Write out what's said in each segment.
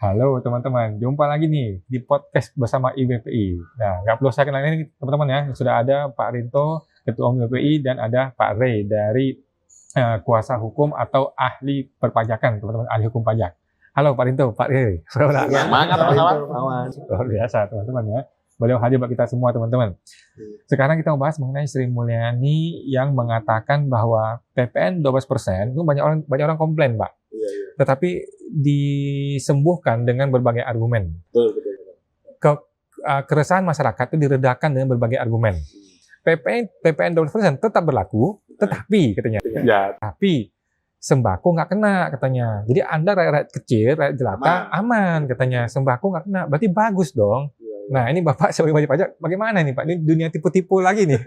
Halo teman-teman, jumpa lagi nih di podcast bersama IBPI. Nah, nggak perlu saya kenalin ini teman-teman ya, sudah ada Pak Rinto, Ketua Umum IBPI, dan ada Pak Ray dari kuasa hukum atau ahli perpajakan, teman-teman, ahli hukum pajak. Halo Pak Rinto, Pak Ray. Semangat Pak Awan. Luar biasa teman-teman ya. Beliau hadir buat kita semua teman-teman. Sekarang kita membahas mengenai Sri Mulyani yang mengatakan bahwa PPN 12% itu banyak orang komplain, Pak. Iya. Tetapi disembuhkan dengan berbagai argumen. Betul. Keresahan masyarakat itu diredakan dengan berbagai argumen. PPN 12% tetap berlaku, tetapi katanya. Ya. Tapi sembako nggak kena katanya. Jadi Anda rakyat kecil, rakyat jelata aman katanya. Sembako nggak kena, berarti bagus dong. Nah, ini Bapak sebagai wajib pajak, bagaimana nih Pak? Ini dunia tipu-tipu lagi nih.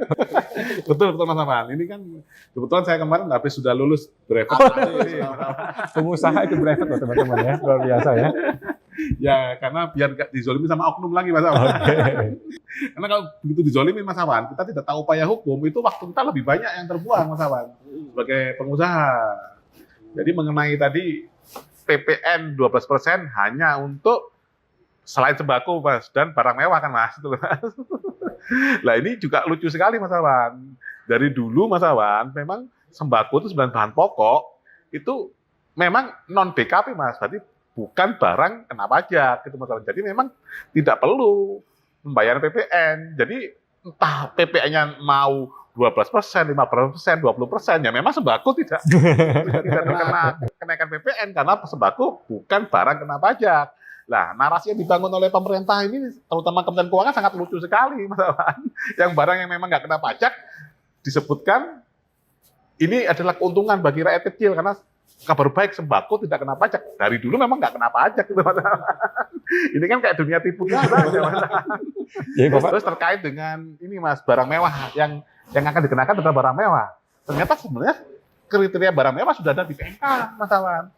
Betul Mas Aman. Ini kan kebetulan saya kemarin habis sudah lulus brevet. Pengusaha itu brevet loh teman-teman ya, luar biasa ya. Ya, karena biar nggak dizolimi sama oknum lagi Mas Aman. Karena kalau begitu dizolimi Mas Aman, kita tidak tahu upaya hukum, itu waktu kita lebih banyak yang terbuang Mas Aman sebagai pengusaha. Jadi mengenai tadi PPN 12% hanya untuk selain sembako Mas, dan barang mewah kan Mas, itu Mas. Nah ini juga lucu sekali Mas Awan. Dari dulu Mas Awan, memang sembako itu sebenarnya bahan pokok, itu memang non BKP Mas, berarti bukan barang kena pajak gitu Mas Awan. Jadi memang tidak perlu membayar PPN. Jadi entah PPN-nya mau 12%, 15%, 20%, ya memang sembako tidak terkena kenaikan PPN karena sembako bukan barang kena pajak. Nah, narasi yang dibangun oleh pemerintah ini, terutama Kementerian Keuangan, sangat lucu sekali, Mas Awan. Yang barang yang memang nggak kena pajak, disebutkan ini adalah keuntungan bagi rakyat kecil, karena kabar baik sembako tidak kena pajak. Dari dulu memang nggak kena pajak, gitu, Mas Awan. Ini kan kayak dunia tipu kita aja, Mas Awan. Terus terkait dengan ini, Mas, barang mewah yang akan dikenakan adalah barang mewah. Ternyata sebenarnya kriteria barang mewah sudah ada di PMK, Mas Awan.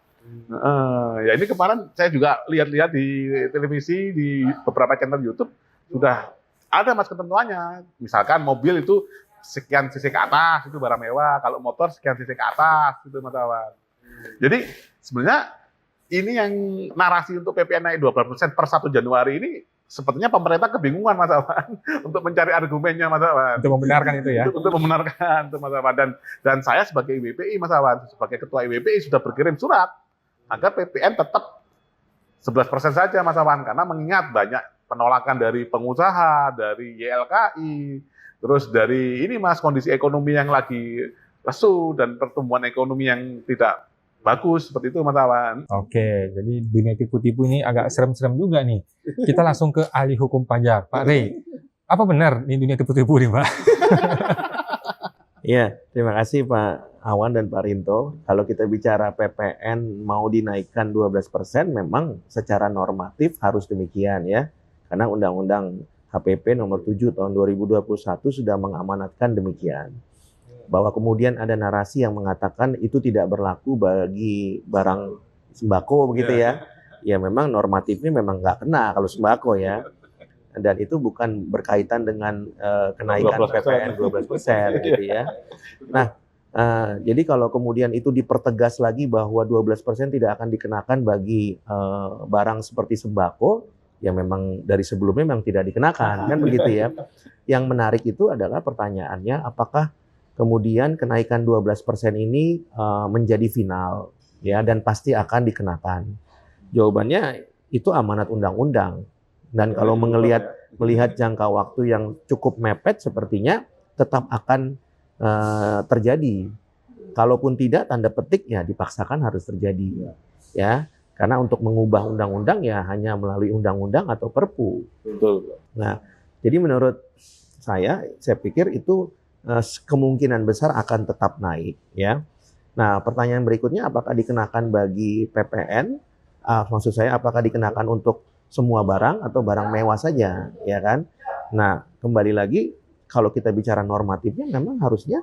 Ya ini kemarin saya juga lihat-lihat di televisi, di beberapa channel YouTube sudah ada Mas ketentuannya. Misalkan mobil itu sekian cc ke atas itu barang mewah, kalau motor sekian cc ke atas itu Mas Awan. Jadi sebenarnya ini yang narasi untuk PPN naik 12% per 1 Januari ini sepertinya pemerintah kebingungan Mas Awan untuk mencari argumennya Mas Awan. Untuk membenarkan itu ya. Untuk membenarkan itu Mas Awan, dan saya sebagai IBPI Mas Awan, sebagai ketua IBPI sudah berkirim surat agar PPN tetap 11% saja Mas Awan, karena mengingat banyak penolakan dari pengusaha, dari YLKI, terus dari ini Mas, kondisi ekonomi yang lagi lesu dan pertumbuhan ekonomi yang tidak bagus seperti itu Mas Awan. Oke, jadi dunia tipu-tipu ini agak serem-serem juga nih. Kita langsung ke ahli hukum pajak, Pak Ray. Apa benar ini dunia tipu-tipu nih Pak? Iya, terima kasih Pak Awan dan Pak Rinto. Kalau kita bicara PPN mau dinaikkan 12%, memang secara normatif harus demikian ya. Karena Undang-Undang HPP nomor 7 tahun 2021 sudah mengamanatkan demikian. Bahwa kemudian ada narasi yang mengatakan itu tidak berlaku bagi barang sembako begitu ya. Ya memang normatifnya memang nggak kena kalau sembako ya. Dan itu bukan berkaitan dengan kenaikan PPN 12% gitu ya. Nah, jadi kalau kemudian itu dipertegas lagi bahwa 12% tidak akan dikenakan bagi barang seperti sembako, ya memang dari sebelumnya memang tidak dikenakan, kan begitu ya. Yang menarik itu adalah pertanyaannya, apakah kemudian kenaikan 12% ini menjadi final, ya, dan pasti akan dikenakan. Jawabannya itu amanat undang-undang. Dan kalau melihat jangka waktu yang cukup mepet, sepertinya tetap akan terjadi. Kalaupun tidak, tanda petik ya dipaksakan harus terjadi, ya. Karena untuk mengubah undang-undang ya hanya melalui undang-undang atau perpu. Betul. Nah, jadi menurut saya pikir itu kemungkinan besar akan tetap naik, ya. Nah, pertanyaan berikutnya, apakah dikenakan bagi PPN? Maksud saya, apakah dikenakan untuk semua barang atau barang mewah saja, ya kan? Nah, kembali lagi kalau kita bicara normatifnya memang harusnya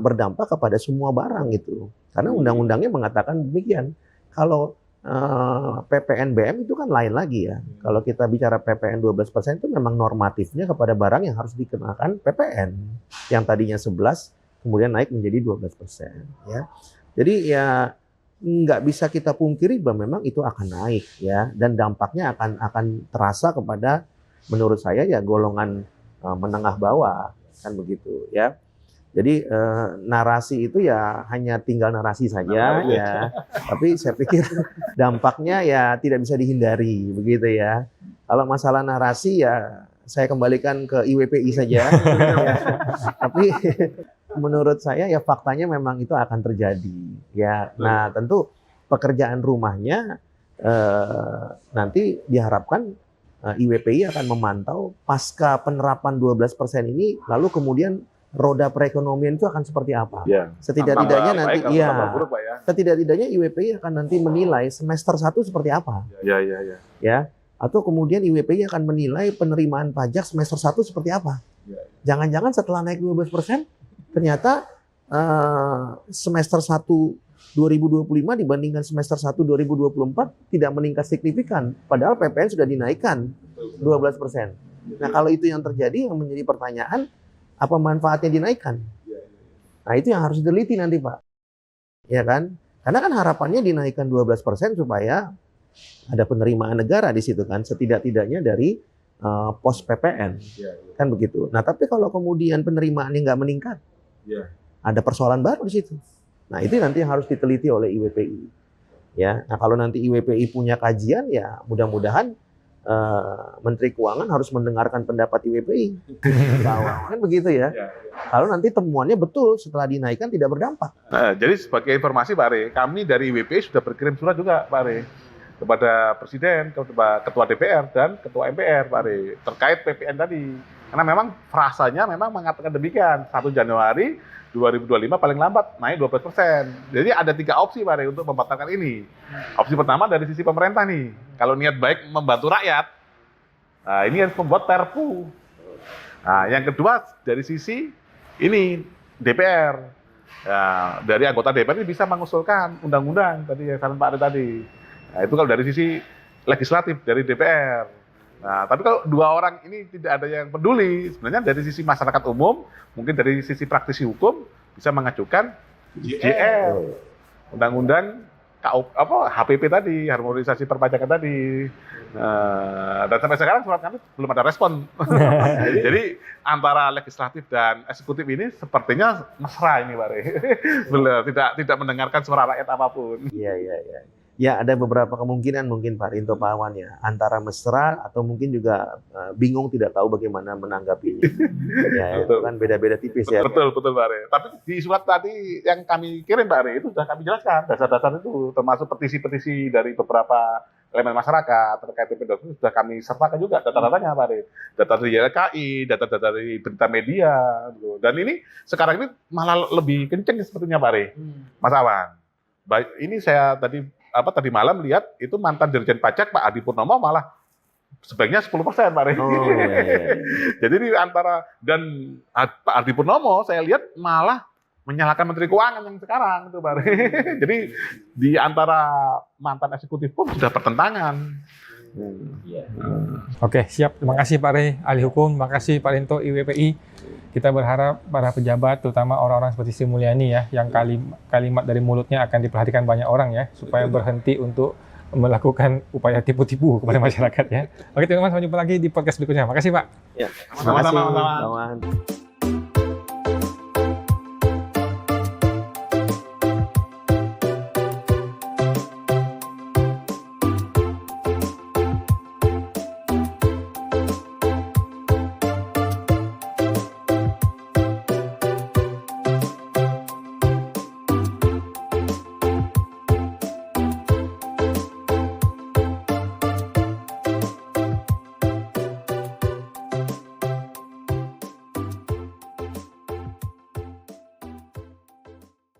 berdampak kepada semua barang itu. Karena undang-undangnya mengatakan demikian. Kalau PPN BM itu kan lain lagi ya. Kalau kita bicara PPN 12% itu memang normatifnya kepada barang yang harus dikenakan PPN. Yang tadinya 11 kemudian naik menjadi 12%, ya. Jadi ya nggak bisa kita pungkiri bahwa memang itu akan naik ya, dan dampaknya akan terasa kepada, menurut saya ya, golongan menengah bawah, kan begitu ya. Jadi narasi itu ya hanya tinggal narasi saja ya, tapi saya pikir dampaknya ya tidak bisa dihindari begitu ya. Kalau masalah narasi ya saya kembalikan ke IWPI saja. Ya. Tapi menurut saya ya faktanya memang itu akan terjadi ya. Nah tentu pekerjaan rumahnya nanti diharapkan IWPI akan memantau pasca penerapan 12% ini, lalu kemudian roda perekonomian itu akan seperti apa. Ya. Setidak-tidaknya nanti buruk, Pak, ya. Setidak-tidaknya IWPI akan nanti menilai semester 1 seperti apa. Ya. Atau kemudian IWPI akan menilai penerimaan pajak semester 1 seperti apa. Jangan-jangan setelah naik 12%, ternyata semester 1 2025 dibandingkan semester 1 2024 tidak meningkat signifikan, padahal PPN sudah dinaikkan 12%. Nah, kalau itu yang terjadi, yang menjadi pertanyaan, apa manfaatnya dinaikkan? Nah, itu yang harus diteliti nanti, Pak. Ya kan? Karena kan harapannya dinaikkan 12% supaya ada penerimaan negara di situ kan, setidak-tidaknya dari pos PPN. Kan begitu. Nah, tapi kalau kemudian penerimaannya nggak meningkat, ada persoalan baru di situ. Nah, itu nanti yang harus diteliti oleh IWPI. Ya, nah kalau nanti IWPI punya kajian, ya mudah-mudahan Menteri Keuangan harus mendengarkan pendapat IWPI. Kan begitu ya. Kalau nanti temuannya betul setelah dinaikkan tidak berdampak. Nah, jadi sebagai informasi Pak Re, kami dari IWPI sudah berkirim surat juga Pak Re, kepada Presiden, Ketua DPR dan Ketua MPR Pak Re, terkait PPN tadi. Karena memang frasanya memang mengatakan demikian, 1 Januari 2025 paling lambat naik 12%. Jadi ada 3 opsi Pak Re untuk membatalkan ini. Opsi pertama dari sisi pemerintah nih, kalau niat baik membantu rakyat, nah ini harus membuat Perpu. Nah yang kedua dari sisi ini DPR, ya, dari anggota DPR ini bisa mengusulkan undang-undang tadi yang saran Pak Re tadi. Nah itu kalau dari sisi legislatif dari DPR. Nah, tapi kalau 2 orang ini tidak ada yang peduli, sebenarnya dari sisi masyarakat umum, mungkin dari sisi praktisi hukum bisa mengajukan JR, undang-undang HPP tadi, harmonisasi perpajakan tadi. Dan sampai sekarang surat kami belum ada respon. Jadi antara legislatif dan eksekutif ini sepertinya mesra ini, Pak Re. Belum, tidak mendengarkan suara rakyat apapun. Iya. Ya, ada beberapa kemungkinan mungkin Pak Rinto, Pak Awan ya, antara mesra atau mungkin juga bingung, tidak tahu bagaimana menanggapinya. Ya, itu kan beda-beda tipis ya. Betul Pak Re. Tapi di surat tadi yang kami kirim Pak Re, itu sudah kami jelaskan dasar-dasar itu, termasuk petisi-petisi dari beberapa elemen masyarakat terkait PP sudah kami sertakan juga data-datanya Pak Re. Data dari YLKI, data-data dari berita media. Gitu. Dan ini sekarang ini malah lebih kenceng sepertinya Pak Re, Mas Awan. Baik, ini saya tadi malam lihat itu mantan Dirjen Pajak Pak Adi Purnomo malah sebaiknya 10% Pak Re. Iya. Jadi ini antara, dan Pak Adi Purnomo saya lihat malah menyalahkan Menteri Keuangan yang sekarang itu Pak Re. Jadi di antara mantan eksekutif pun sudah pertentangan. Oke, siap. Terima kasih Pak Re, ahli hukum. Terima kasih Pak Rinto, IWPI. Kita berharap para pejabat, terutama orang-orang seperti Sri Mulyani ya, yang kalimat dari mulutnya akan diperhatikan banyak orang ya, supaya berhenti untuk melakukan upaya tipu-tipu kepada masyarakat ya. Oke teman-teman, sampai jumpa lagi di podcast berikutnya. Makasih Pak. Ya, terima kasih.